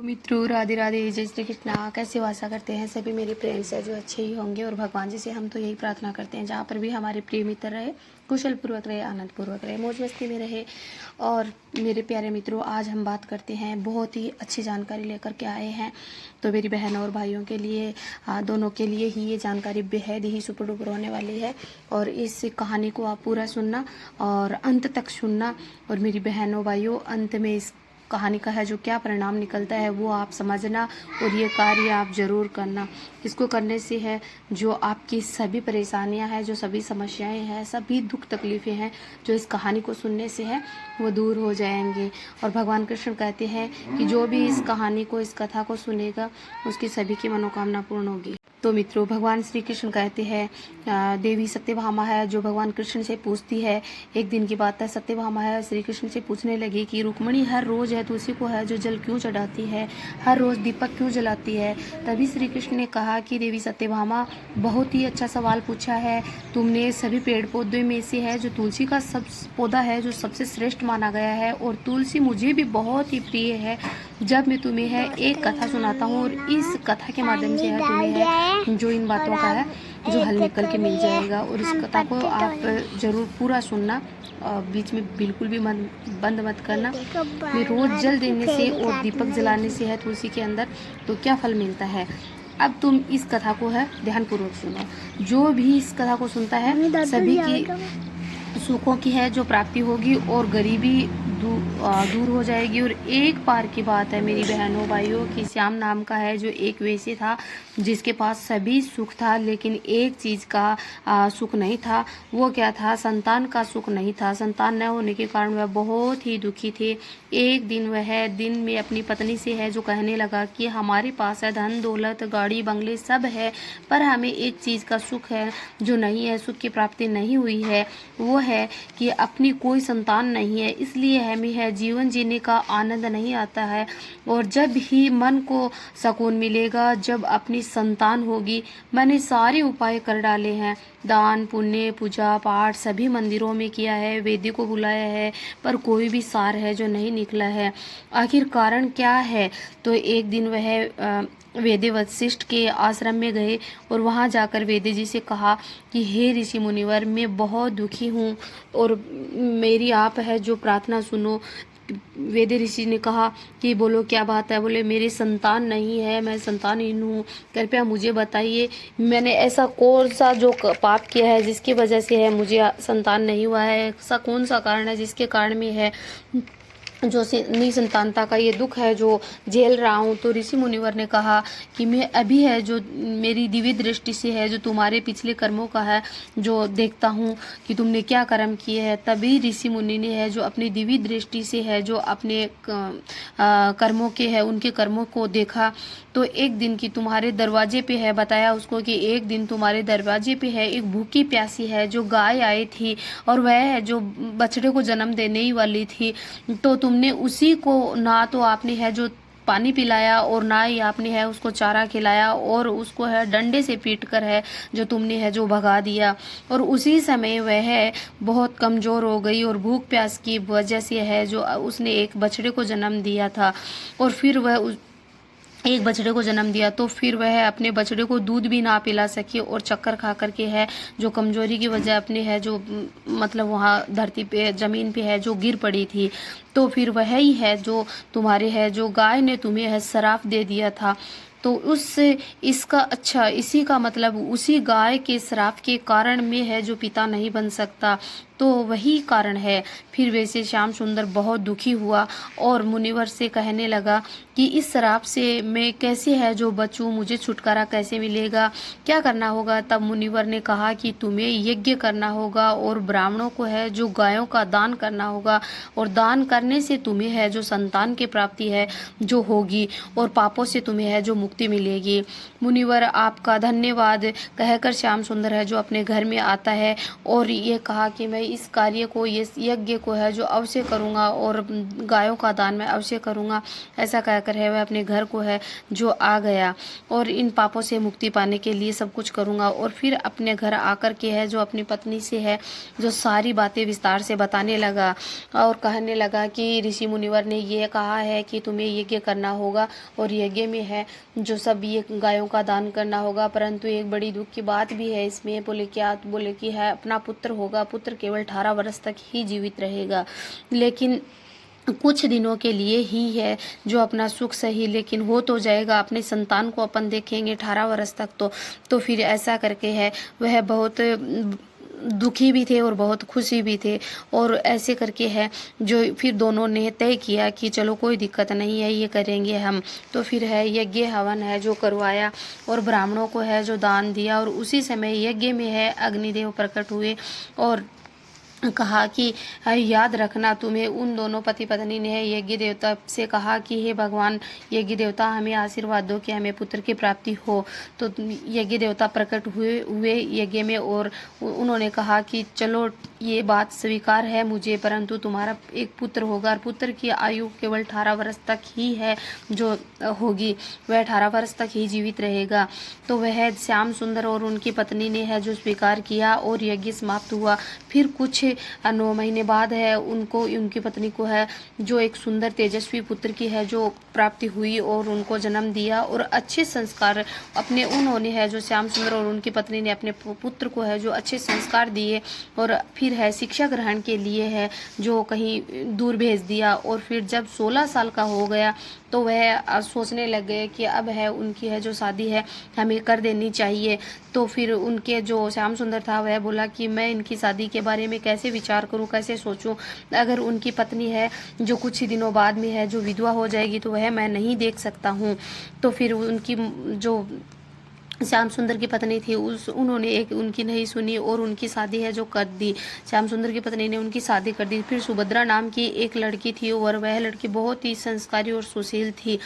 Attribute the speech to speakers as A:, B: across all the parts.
A: मित्रों राधे राधे, जय श्री कृष्णा। कैसे हो? आशा करते हैं सभी मेरे फ्रेंड्स है जो अच्छे ही होंगे और भगवान जी से हम तो यही प्रार्थना करते हैं जहाँ पर भी हमारे प्रिय मित्र रहे, कुशल पूर्वक रहे, आनंद पूर्वक रहे, मौज मस्ती में रहे। और मेरे प्यारे मित्रों, आज हम बात करते हैं, बहुत ही अच्छी जानकारी लेकर के आए हैं। तो मेरी बहन और भाइयों के लिए, दोनों के लिए ही ये जानकारी बेहद ही सुपर डुपर होने वाली है। और इस कहानी को आप पूरा सुनना और अंत तक सुनना। और मेरी बहनों भाइयों, अंत में इस कहानी का है जो क्या परिणाम निकलता है वो आप समझना और ये कार्य आप जरूर करना। इसको करने से है जो आपकी सभी परेशानियां हैं, जो सभी समस्याएं हैं, सभी दुख तकलीफ़ें हैं, जो इस कहानी को सुनने से है वो दूर हो जाएंगे। और भगवान कृष्ण कहते हैं कि जो भी इस कहानी को, इस कथा को सुनेगा उसकी सभी की मनोकामना पूर्ण होगी। तो मित्रों, भगवान श्री कृष्ण कहते हैं, देवी सत्यभामा है जो भगवान कृष्ण से पूछती है। एक दिन की बात है, सत्यभामा है श्री कृष्ण से पूछने लगी कि रुक्मणी हर रोज़ है तुलसी को है जो जल क्यों चढ़ाती है, हर रोज़ दीपक क्यों जलाती है। तभी श्री कृष्ण ने कहा कि देवी सत्यभामा, बहुत ही अच्छा सवाल पूछा है तुमने। सभी पेड़ पौधे में से है जो तुलसी का सब पौधा है जो सबसे श्रेष्ठ माना गया है, और तुलसी मुझे भी बहुत ही प्रिय है। जब मैं तुम्हें है एक कथा सुनाता हूँ और इस कथा के माध्यम से है तुम्हें है जो इन बातों का है जो हल निकल के मिल जाएगा। और इस कथा को आप जरूर पूरा सुनना, बीच में बिल्कुल भी बंद मत करना। मैं रोज जल देने से और दीपक जलाने से है तुलसी के अंदर तो क्या फल मिलता है। अब तुम इस कथा को है ध्यानपूर्वक सुनो। जो भी इस कथा को सुनता है सभी की सुखों की है जो प्राप्ति होगी और गरीबी दूर हो जाएगी। और एक बार की बात है मेरी बहनों भाइयों कि श्याम नाम का है जो एक वैश्य था जिसके पास सभी सुख था, लेकिन एक चीज़ का सुख नहीं था। वो क्या था? संतान का सुख नहीं था। संतान न होने के कारण वह बहुत ही दुखी थे। एक दिन वह दिन में अपनी पत्नी से है जो कहने लगा कि हमारे पास है धन दौलत गाड़ी बंगले सब है, पर हमें एक चीज़ का सुख है जो नहीं है, सुख की प्राप्ति नहीं हुई है। वो है कि अपनी कोई संतान नहीं है, इसलिए हमें है जीवन जीने का आनंद नहीं आता है। और जब ही मन को सुकून मिलेगा जब अपनी संतान होगी। मैंने सारे उपाय कर डाले हैं, दान पुण्य पूजा पाठ सभी मंदिरों में किया है, वेदी को बुलाया है, पर कोई भी सार है जो नहीं निकला है। आखिर कारण क्या है? तो एक दिन वह वेद वशिष्ठ के आश्रम में गए और वहां जाकर वेद जी से कहा कि हे ऋषि मुनिवर, मैं बहुत दुखी हूँ और मेरी आप है जो प्रार्थना सुनो। वेद ऋषि ने कहा कि बोलो क्या बात है। बोले मेरी संतान नहीं है, मैं संतानहीन हूँ, कृपया मुझे बताइए मैंने ऐसा कौन सा जो पाप किया है जिसकी वजह से है मुझे संतान नहीं हुआ है, ऐसा कौन सा कारण है जिसके कारण में है जो निसंतानता का ये दुख है जो झेल रहा हूँ। तो ऋषि मुनिवर ने कहा कि मैं अभी है जो मेरी दिव्य दृष्टि से है जो तुम्हारे पिछले कर्मों का है जो देखता हूँ कि तुमने क्या कर्म किए हैं। तभी ऋषि मुनि ने है जो अपनी दिव्य दृष्टि से है जो अपने कर्मों के है उनके कर्मों को देखा। तो एक दिन की तुम्हारे दरवाजे पे है, बताया उसको कि एक दिन तुम्हारे दरवाजे पे है एक भूखी प्यासी है जो गाय आई थी और वह है जो बछड़े को जन्म देने ही वाली थी। तो तुमने उसी को ना तो आपने है जो पानी पिलाया और ना ही आपने है उसको चारा खिलाया, और उसको है डंडे से पीट कर है जो तुमने है जो भगा दिया। और उसी समय वह बहुत कमज़ोर हो गई और भूख प्यास की वजह से है जो उसने एक बछड़े को जन्म दिया था। और फिर वह एक बछड़े को जन्म दिया तो फिर वह अपने बछड़े को दूध भी ना पिला सकी और चक्कर खा करके है जो कमजोरी की वजह अपने है जो मतलब वहाँ धरती पे ज़मीन पे है जो गिर पड़ी थी। तो फिर वह ही है जो तुम्हारे है जो गाय ने तुम्हें है श्राप दे दिया था। तो उससे इसका अच्छा इसी का मतलब उसी गाय के श्राप के कारण में है जो पिता नहीं बन सकता, तो वही कारण है। फिर वैसे श्याम सुंदर बहुत दुखी हुआ और मुनिवर से कहने लगा कि इस श्राप से मैं कैसे है जो बचूं, मुझे छुटकारा कैसे मिलेगा, क्या करना होगा। तब मुनिवर ने कहा कि तुम्हें यज्ञ करना होगा और ब्राह्मणों को है जो गायों का दान करना होगा, और दान करने से तुम्हें है जो संतान की प्राप्ति है जो होगी और पापों से तुम्हें है जो मुक्ति मिलेगी। मुनिवर आपका धन्यवाद कहकर श्याम सुंदर है जो अपने घर में आता है और ये कहा कि मैं इस कार्य को, ये यज्ञ को है जो अवश्य करूँगा और गायों का दान मैं अवश्य करूँगा। ऐसा कहकर है वह अपने घर को है जो आ गया और इन पापों से मुक्ति पाने के लिए सब कुछ करूँगा। और फिर अपने घर आकर के है जो अपनी पत्नी से है जो सारी बातें विस्तार से बताने लगा और कहने लगा कि ऋषि मुनिवर ने ये कहा है कि तुम्हें यज्ञ करना होगा और यज्ञ में है जो सब ये गायों का दान करना होगा, परंतु एक बड़ी दुख की बात भी है इसमें। बोले क्या? बोले कि है अपना पुत्र होगा, पुत्र केवल 18 वर्ष तक ही जीवित रहेगा, लेकिन कुछ दिनों के लिए ही है जो अपना सुख सही, लेकिन हो तो जाएगा, अपने संतान को अपन देखेंगे 18 वर्ष तक। तो फिर ऐसा करके है वह बहुत दुखी भी थे और बहुत खुशी भी थे। और ऐसे करके है जो फिर दोनों ने तय किया कि चलो कोई दिक्कत नहीं है, ये करेंगे हम। तो फिर है यज्ञ हवन है जो करवाया और ब्राह्मणों को है जो दान दिया। और उसी समय यज्ञ में है अग्निदेव प्रकट हुए और कहा कि याद रखना, तुम्हें उन दोनों पति पत्नी ने यज्ञ देवता से कहा कि हे भगवान यज्ञ देवता, हमें आशीर्वाद दो कि हमें पुत्र की प्राप्ति हो। तो यज्ञ देवता प्रकट हुए यज्ञ में और उन्होंने कहा कि चलो ये बात स्वीकार है मुझे, परंतु तुम्हारा एक पुत्र होगा और पुत्र की आयु केवल 18 वर्ष तक ही है जो होगी, वह 18 वर्ष तक ही जीवित रहेगा। तो वह श्याम सुंदर और उनकी पत्नी ने है जो स्वीकार किया और यज्ञ समाप्त हुआ। फिर कुछ 9 महीने बाद है उनकी पत्नी को है जो एक सुंदर तेजस्वी पुत्र की है जो प्राप्ति हुई और उनको जन्म दिया। और अच्छे संस्कार अपने उन्होंने है जो श्याम सुंदर और उनकी पत्नी ने अपने पुत्र को है जो अच्छे संस्कार दिए और फिर है शिक्षा ग्रहण के लिए है जो कहीं दूर भेज दिया। और फिर जब 16 साल का हो गया तो वह सोचने लग गए कि अब है उनकी है जो शादी है हमें कर देनी चाहिए। तो फिर उनके जो श्याम सुंदर था वह बोला कि मैं इनकी शादी के बारे में कैसे विचार करूं, कैसे सोचूं, अगर उनकी पत्नी है जो कुछ ही दिनों बाद में है जो विधवा हो जाएगी तो वह मैं नहीं देख सकता हूं। तो फिर उनकी जो श्याम सुंदर की पत्नी थी उन्होंने एक उनकी नहीं सुनी और उनकी शादी है जो कर दी। श्याम सुंदर की पत्नी ने उनकी शादी कर दी। फिर सुभद्रा नाम की एक लड़की थी और वह लड़की बहुत ही संस्कारी और सुशील थी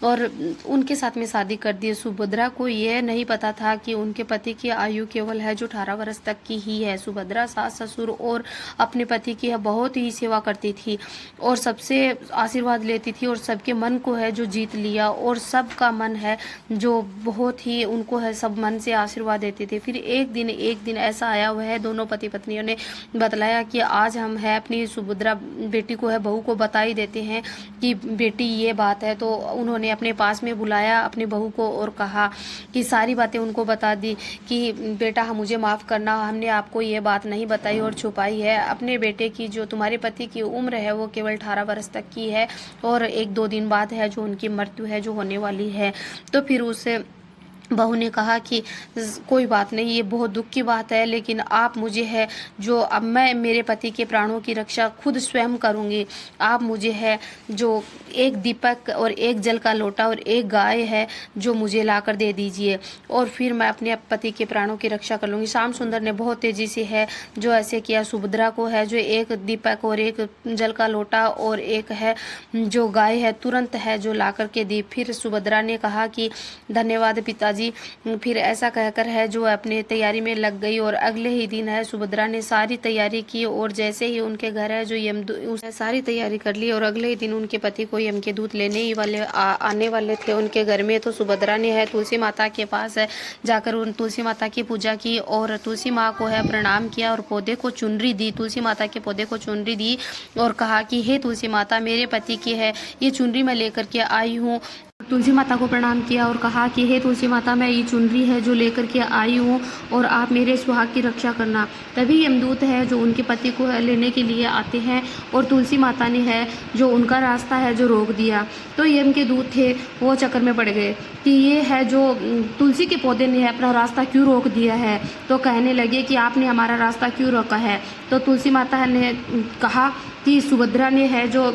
A: और उनके साथ में शादी कर दी। सुभद्रा को यह नहीं पता था कि उनके पति की आयु केवल है जो 18 वर्ष तक की ही है। सुभद्रा सास ससुर और अपने पति की बहुत ही सेवा करती थी और सबसे आशीर्वाद लेती थी और सबके मन को है जो जीत लिया और सबका मन है जो बहुत ही उनको सब मन से आशीर्वाद देते थे। फिर एक दिन ऐसा आया, वह दोनों पति पत्नियों ने बतलाया कि आज हम है अपनी सुभद्रा बेटी को है बहू को बता ही देते हैं कि बेटी ये बात है। तो उन्होंने अपने पास में बुलाया अपनी बहू को और कहा कि सारी बातें उनको बता दी कि बेटा मुझे माफ़ करना, हमने आपको ये बात नहीं बताई और छुपाई है। अपने बेटे की जो तुम्हारे पति की उम्र है वो केवल 18 वर्ष तक की है और 1-2 दिन बाद है जो उनकी मृत्यु है जो होने वाली है। तो फिर उसे बहू ने कहा कि कोई बात नहीं, ये बहुत दुख की बात है, लेकिन आप मुझे है जो अब मैं मेरे पति के प्राणों की रक्षा खुद स्वयं करूंगी। आप मुझे है जो एक दीपक और एक जल का लोटा और एक गाय है जो मुझे लाकर दे दीजिए और फिर मैं अपने पति के प्राणों की रक्षा कर लूँगी। श्याम सुंदर ने बहुत तेज़ी से है जो ऐसे किया। सुभद्रा को है जो एक दीपक और एक जल का लोटा और एक है जो गाय है तुरंत है जो ला कर के दी। फिर सुभद्रा ने कहा कि धन्यवाद पिताजी। फिर ऐसा कहकर है जो अपने तैयारी में लग गई और अगले ही दिन है सुभद्रा ने सारी तैयारी की और जैसे ही उनके घर है जो उसने सारी तैयारी कर ली और अगले ही दिन उनके पति को यम के दूत लेने ही आने वाले थे उनके घर में। तो सुभद्रा ने है तुलसी माता के पास है जाकर उन तुलसी माता की पूजा की और तुलसी माँ को है प्रणाम किया और पौधे को चुनरी दी, तुलसी माता के पौधे को चुनरी दी और कहा कि हे तुलसी माता, मेरे पति की है ये चुनरी मैं लेकर के आई हूँ। तुलसी माता को प्रणाम किया और कहा कि हे तुलसी माता, मैं ये चुनरी है जो लेकर के आई हूँ और आप मेरे सुहाग की रक्षा करना। तभी यमदूत है जो उनके पति को लेने के लिए आते हैं और तुलसी माता ने है जो उनका रास्ता है जो रोक दिया। तो यम के दूत थे वो चक्कर में पड़ गए कि ये है जो तुलसी के पौधे ने अपना रास्ता क्यों रोक दिया है। तो कहने लगे कि आपने हमारा रास्ता क्यों रोका है। तो तुलसी माता ने कहा कि सुभद्रा ने है जो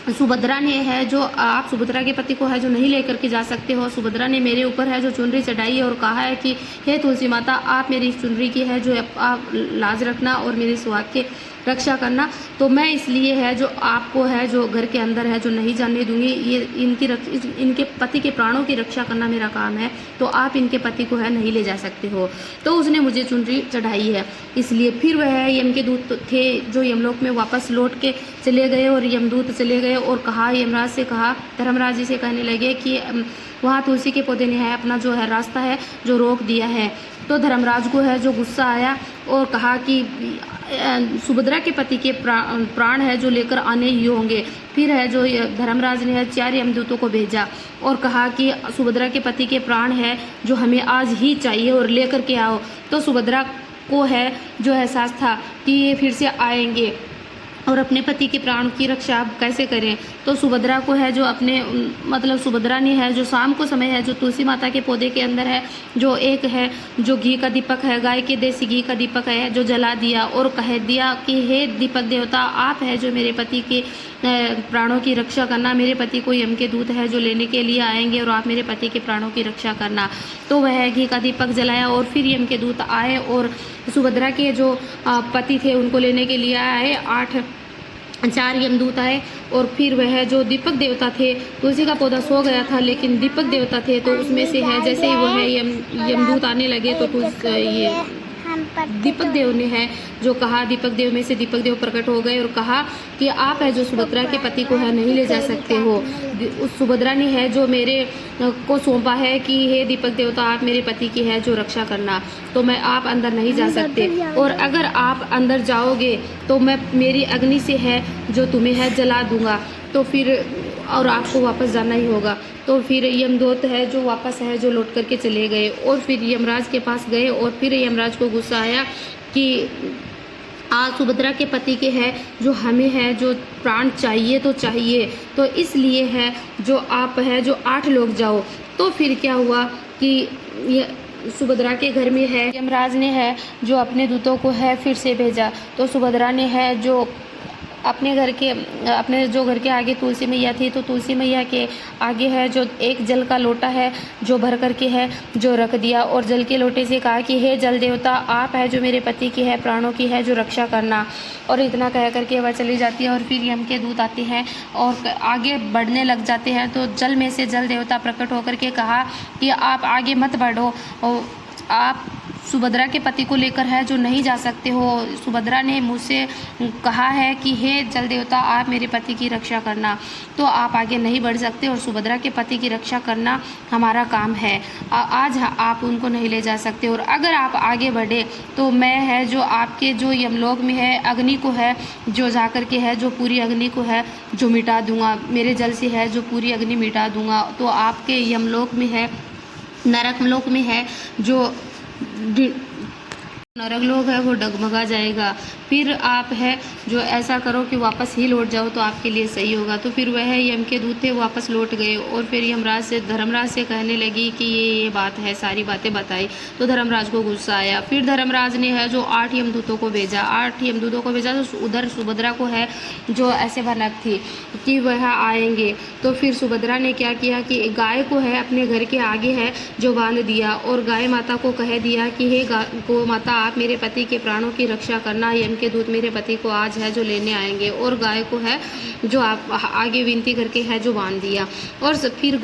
A: सुभद्रा ने है जो आप सुभद्रा के पति को है जो नहीं लेकर के जा सकते हो। सुभद्रा ने मेरे ऊपर है जो चुनरी चढ़ाई है और कहा है कि हे तुलसी माता, आप मेरी इस चुनरी की है जो आप लाज रखना और मेरे सुहाग के रक्षा करना। तो मैं इसलिए है जो आपको है जो घर के अंदर है जो नहीं जाने दूंगी। ये इनके पति के प्राणों की रक्षा करना मेरा काम है, तो आप इनके पति को है नहीं ले जा सकते हो। तो उसने मुझे चुनरी चढ़ाई है, इसलिए फिर वह यम के दूत थे जो यमलोक में वापस लौट के चले गए और यमदूत चले गए और कहा, यमराज से कहा, धर्मराज जी से कहने लगे कि वहाँ तुलसी के पौधे ने है अपना जो है रास्ता है जो रोक दिया है। तो धर्मराज को है जो गुस्सा आया और कहा कि सुभद्रा के पति के प्राण है जो लेकर आने ही होंगे। फिर है जो धर्मराज ने है 4 यमदूतों को भेजा और कहा कि सुभद्रा के पति के प्राण है जो हमें आज ही चाहिए और लेकर के आओ। तो सुभद्रा को है जो एहसास था कि ये फिर से आएंगे और अपने पति के प्राण की रक्षा आप कैसे करें। तो सुभद्रा को है जो अपने मतलब सुभद्रा ने है जो शाम को समय है जो तुलसी माता के पौधे के अंदर है जो एक है जो घी का दीपक है, गाय के देसी घी का दीपक है जो जला दिया और कह दिया कि हे दीपक देवता, आप है जो मेरे पति के प्राणों की रक्षा करना। मेरे पति को यम के दूत है जो लेने के लिए आएंगे और आप मेरे पति के प्राणों की रक्षा करना। तो वह घी का दीपक जलाया और फिर यम के दूत आए और सुभद्रा के जो पति थे उनको लेने के लिए आए। 4 यमदूत आए और फिर वह जो दीपक देवता थे, तुलसी का पौधा सो गया था लेकिन दीपक देवता थे, तो उसमें से है जैसे ही वो है यमदूत आने लगे तो ये दीपक देव ने है जो कहा, दीपक देव में से दीपक देव प्रकट हो गए और कहा कि आप है जो सुभद्रा के पति को है नहीं ले जा सकते हो। उस सुभद्रा ने है जो मेरे को सौंपा है कि हे दीपक देवता, आप मेरे पति की है जो रक्षा करना, तो मैं आप अंदर नहीं जा सकते और अगर आप अंदर जाओगे तो मैं मेरी अग्नि से है जो तुम्हें है जला दूंगा, तो फिर और आपको वापस जाना ही होगा। तो फिर यमदूत है जो वापस है जो लौट करके चले गए और फिर यमराज के पास गए और फिर यमराज को गुस्सा आया कि आज सुभद्रा के पति के है जो हमें है जो प्राण चाहिए तो चाहिए, तो इसलिए है जो आप है जो 8 लोग जाओ। तो फिर क्या हुआ कि ये सुभद्रा के घर में है यमराज ने है जो अपने दूतों को है फिर से भेजा। तो सुभद्रा ने है जो अपने जो घर के आगे तुलसी मैया थी, तो तुलसी मैया के आगे है जो एक जल का लोटा है जो भर करके है जो रख दिया और जल के लोटे से कहा कि हे जल देवता, आप है जो मेरे पति की है प्राणों की है जो रक्षा करना। और इतना कह करके वह चली जाती है और फिर यम के दूत आते हैं और आगे बढ़ने लग जाते हैं। तो जल में से जल देवता प्रकट होकर के कहा कि आप आगे मत बढ़ो, आप सुभद्रा के पति को लेकर है जो नहीं जा सकते हो। सुभद्रा ने मुझसे कहा है कि हे जल देवता, आप मेरे पति की रक्षा करना, तो आप आगे नहीं बढ़ सकते और सुभद्रा के पति की रक्षा करना हमारा काम है। आज आप उनको नहीं ले जा सकते और अगर आप आगे बढ़े तो मैं है जो आपके जो यमलोक में है अग्नि को है जो जा कर के है जो पूरी अग्नि को है जो मिटा दूंगा, मेरे जल से है जो पूरी अग्नि मिटा दूंगा। तो आपके यमलोक में है नरकलोक में है जो नरक लोग है वो डगमगा जाएगा। फिर आप है जो ऐसा करो कि वापस ही लौट जाओ तो आपके लिए सही होगा। तो फिर वह यम के दूत थे वापस लौट गए और फिर यमराज से धर्मराज से कहने लगी कि ये बात है, सारी बातें बताई। तो धर्मराज को गुस्सा आया। फिर धर्मराज ने है जो 8 यमदूतों को भेजा। 8 यमदूतों को भेजा तो उधर सुभद्रा को है जो ऐसे भनक थी कि वह आएंगे। तो फिर सुभद्रा ने क्या किया कि गाय को है अपने घर के आगे है जो बांध दिया और गाय माता को कह दिया कि हे गौ माता, आप मेरे पति के प्राणों की रक्षा करना, यम के दूत मेरे पति को आज है जो लेने आएंगे। और गाय को है जो आप आगे विनती करके है जो बांध दिया। और फिर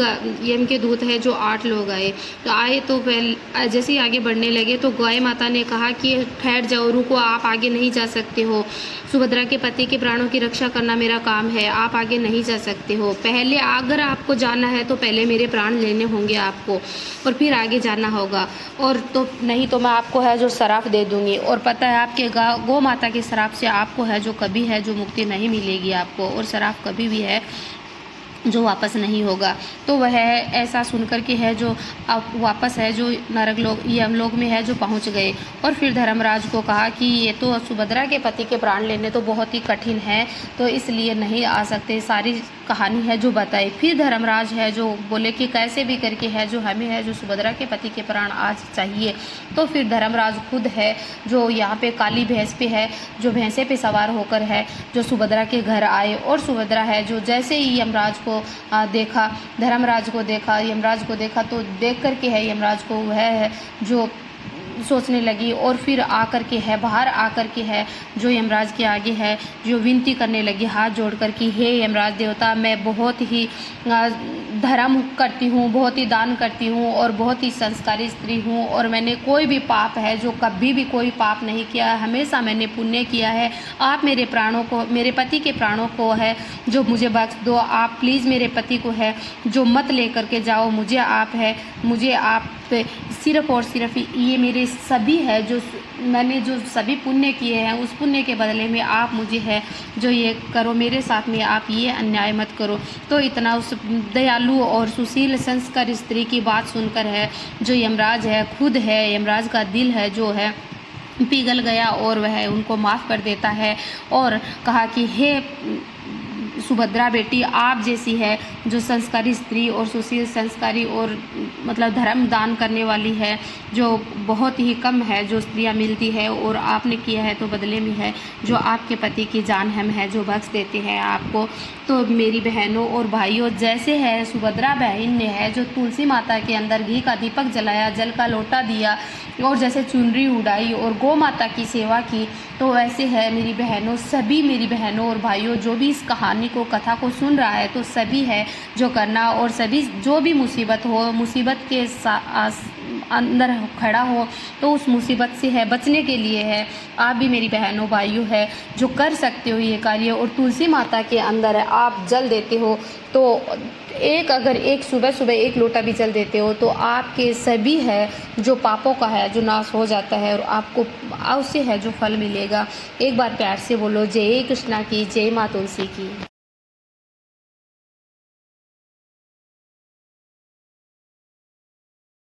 A: यम के दूत है जो 8 लोग आए। तो आए तो पहले जैसे ही आगे बढ़ने लगे तो गाय माता ने कहा कि ठहर जाओ, रुको, आप आगे नहीं जा सकते हो, सुभद्रा के पति के प्राणों की रक्षा करना मेरा काम है, आप आगे नहीं जा सकते हो। पहले अगर आपको जाना है तो पहले मेरे प्राण लेने होंगे आपको और फिर आगे जाना होगा, और तो नहीं तो मैं आपको है जो शराप दे दूंगी। और पता है आपके गौ माता के शराप से आपको है जो कभी है जो मुक्ति नहीं मिलेगी आपको, और शराप कभी भी है जो वापस नहीं होगा। तो वह ऐसा सुनकर के है जो अब वापस है जो नरक लोग यमलोक में है जो पहुंच गए। और फिर धर्मराज को कहा कि ये तो सुभद्रा के पति के प्राण लेने तो बहुत ही कठिन है, तो इसलिए नहीं आ सकते, सारी कहानी है जो बताई। फिर धर्मराज है जो बोले कि कैसे भी करके है जो हमें है जो सुभद्रा के पति के प्राण आज चाहिए। तो फिर धर्मराज खुद है जो यहाँ पे काली भैंस पे है, जो भैंसे पे सवार होकर है जो सुभद्रा के घर आए। और सुभद्रा है जो जैसे ही यमराज को देखा, धर्मराज को देखा, यमराज को देखा, तो देख कर के है यमराज को वह है जो सोचने लगी। और फिर आकर के है बाहर आकर के है जो यमराज के आगे है जो विनती करने लगी हाथ जोड़कर कि हे यमराज देवता, मैं बहुत ही धर्म करती हूँ, बहुत ही दान करती हूँ और बहुत ही संस्कारी स्त्री हूँ, और मैंने कोई भी पाप है जो कभी भी कोई पाप नहीं किया, हमेशा मैंने पुण्य किया है। आप मेरे प्राणों को, मेरे पति के प्राणों को है जो मुझे बख्श दो। आप प्लीज़ मेरे पति को है जो मत लेकर के जाओ, मुझे आप है, मुझे आप सिर्फ और सिर्फ ये मेरे सभी है जो मैंने जो सभी पुण्य किए हैं उस पुण्य के बदले में आप मुझे है जो ये करो, मेरे साथ में आप ये अन्याय मत करो। तो इतना उस दयालु और सुशील संस्कार स्त्री की बात सुनकर है जो यमराज है खुद है, यमराज का दिल है जो है पिघल गया और वह उनको माफ़ कर देता है और कहा कि हे सुभद्रा बेटी, आप जैसी है जो संस्कारी स्त्री और सुशील संस्कारी और मतलब धर्म दान करने वाली है जो बहुत ही कम है जो स्त्रियां मिलती है, और आपने किया है तो बदले में है जो आपके पति की जान हम है जो बख्श देते हैं आपको। तो मेरी बहनों और भाइयों, जैसे है सुभद्रा बहन ने है जो तुलसी माता के अंदर घी का दीपक जलाया, जल का लोटा दिया और जैसे चुनरी उड़ाई और गौ माता की सेवा की, तो वैसे है मेरी बहनों, सभी मेरी बहनों और भाइयों जो भी इस कहानी को कथा को सुन रहा है तो सभी है जो करना, और सभी जो भी मुसीबत हो, मुसीबत के अंदर खड़ा हो तो उस मुसीबत से है बचने के लिए है आप भी मेरी बहनों भाइयों है जो कर सकते हो ये कार्य। और तुलसी माता के अंदर है आप जल देते हो तो अगर एक सुबह सुबह एक लोटा भी जल देते हो तो आपके सभी है जो पापों का है जो नाश हो जाता है और आपको उससे है जो फल मिलेगा। एक बार प्यार से बोलो जय कृष्णा की, जय माँ तुलसी की।